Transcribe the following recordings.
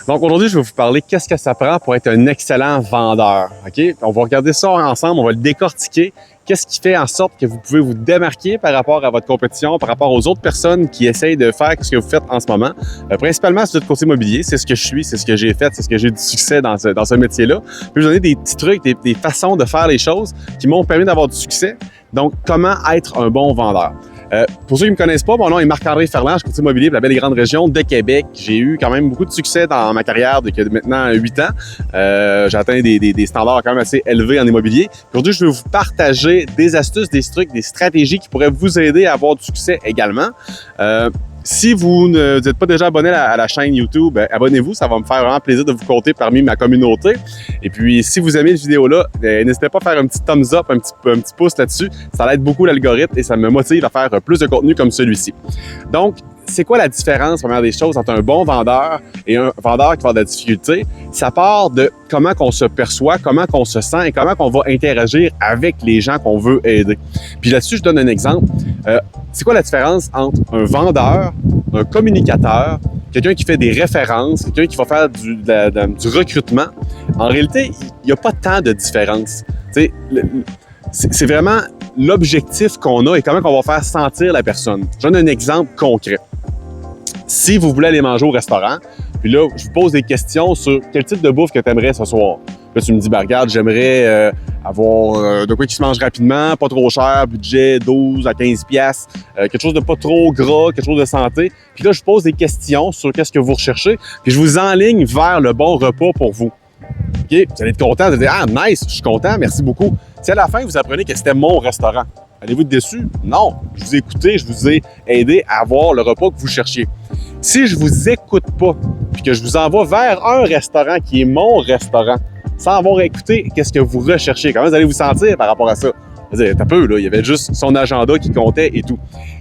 Donc aujourd'hui, je vais vous parler qu'est-ce que ça prend pour être un excellent vendeur. OK? On va regarder ça ensemble, on va le décortiquer. Qu'est-ce qui fait en sorte que vous pouvez vous démarquer par rapport à votre compétition, par rapport aux autres personnes qui essayent de faire ce que vous faites en ce moment. Principalement, c'est votre côté immobilier, c'est ce que je suis, c'est ce que j'ai fait, c'est ce que j'ai du succès dans ce métier-là. Puis je vais vous donner des petits trucs, des façons de faire les choses qui m'ont permis d'avoir du succès. Donc, comment être un bon vendeur? Pour ceux qui ne me connaissent pas, mon nom est Marc-André Ferland, je suis courtier immobilier pour la belle et grande région de Québec. J'ai eu quand même beaucoup de succès dans ma carrière depuis maintenant 8 ans. J'ai atteint des standards quand même assez élevés en immobilier. Aujourd'hui, je vais vous partager des astuces, des trucs, des stratégies qui pourraient vous aider à avoir du succès également. Si vous n'êtes pas déjà abonné à la chaîne YouTube, abonnez-vous, ça va me faire vraiment plaisir de vous compter parmi ma communauté. Et puis, si vous aimez cette vidéo-là, n'hésitez pas à faire un petit thumbs up, un petit pouce là-dessus. Ça aide beaucoup l'algorithme et ça me motive à faire plus de contenu comme celui-ci. Donc, c'est quoi la différence, première des choses, entre un bon vendeur et un vendeur qui va avoir de la difficulté? Ça part de comment qu'on se perçoit, comment qu'on se sent et comment qu'on va interagir avec les gens qu'on veut aider. Puis là-dessus, je donne un exemple. C'est quoi la différence entre un vendeur, un communicateur, quelqu'un qui fait des références, quelqu'un qui va faire du recrutement? En réalité, il n'y a pas tant de différence. C'est vraiment l'objectif qu'on a et comment on va faire sentir la personne. Je donne un exemple concret. Si vous voulez aller manger au restaurant, puis là, je vous pose des questions sur quel type de bouffe que tu aimerais ce soir. Là, tu me dis, regarde, j'aimerais avoir de quoi qui se mange rapidement, pas trop cher, budget 12 à 15 piastres, quelque chose de pas trop gras, quelque chose de santé. Puis là, je vous pose des questions sur qu'est-ce que vous recherchez, puis je vous enligne vers le bon repas pour vous. OK? Vous allez être content, vous allez dire, ah, nice, je suis content, merci beaucoup. Si à la fin, vous apprenez que c'était mon restaurant, allez-vous être déçu? Non. Je vous ai écouté, je vous ai aidé à avoir le repas que vous cherchiez. Si je vous écoute pas, puis que je vous envoie vers un restaurant qui est mon restaurant, sans avoir écouté qu'est-ce que vous recherchez, comment vous allez vous sentir par rapport à ça? Vous allez dire, t'as peu, là, il y avait juste son agenda qui comptait et tout.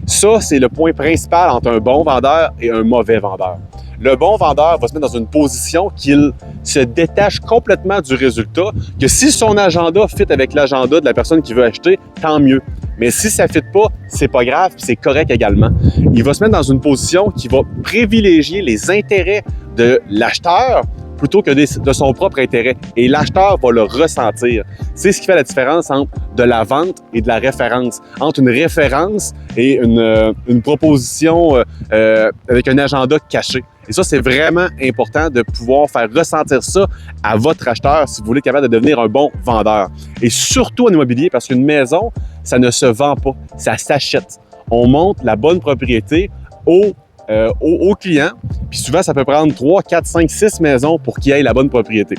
Ça, c'est le point principal entre un bon vendeur et un mauvais vendeur. Le bon vendeur va se mettre dans une position qu'il se détache complètement du résultat, que si son agenda fit avec l'agenda de la personne qui veut acheter, tant mieux. Mais si ça ne fit pas, c'est pas grave, puis c'est correct également. Il va se mettre dans une position qui va privilégier les intérêts de l'acheteur plutôt que de son propre intérêt. Et l'acheteur va le ressentir. C'est ce qui fait la différence entre de la vente et de la référence. Entre une référence et une proposition avec un agenda caché. Et ça, c'est vraiment important de pouvoir faire ressentir ça à votre acheteur si vous voulez être capable de devenir un bon vendeur. Et surtout en immobilier, parce qu'une maison, ça ne se vend pas, ça s'achète. On montre la bonne propriété aux clients, puis souvent, ça peut prendre 3, 4, 5, 6 maisons pour qu'il y ait la bonne propriété.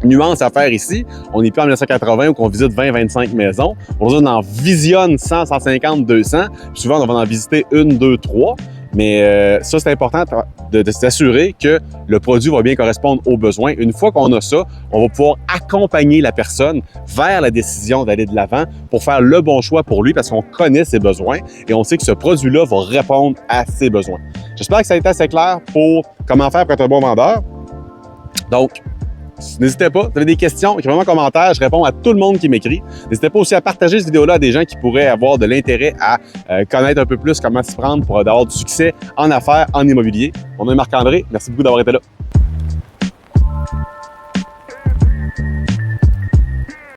Nuance à faire ici, on n'est plus en 1980 où on visite 20-25 maisons. On en visionne 100, 150, 200. Puis souvent, on va en visiter 1, 2, 3. Mais ça, c'est important de s'assurer que le produit va bien correspondre aux besoins. Une fois qu'on a ça, on va pouvoir accompagner la personne vers la décision d'aller de l'avant pour faire le bon choix pour lui parce qu'on connaît ses besoins et on sait que ce produit-là va répondre à ses besoins. J'espère que ça a été assez clair pour comment faire pour être un bon vendeur. Donc, n'hésitez pas, vous avez des questions, écrivez-moi en commentaire, je réponds à tout le monde qui m'écrit. N'hésitez pas aussi à partager cette vidéo-là à des gens qui pourraient avoir de l'intérêt à connaître un peu plus comment s'y prendre pour avoir du succès en affaires, en immobilier. Mon nom est Marc-André, merci beaucoup d'avoir été là.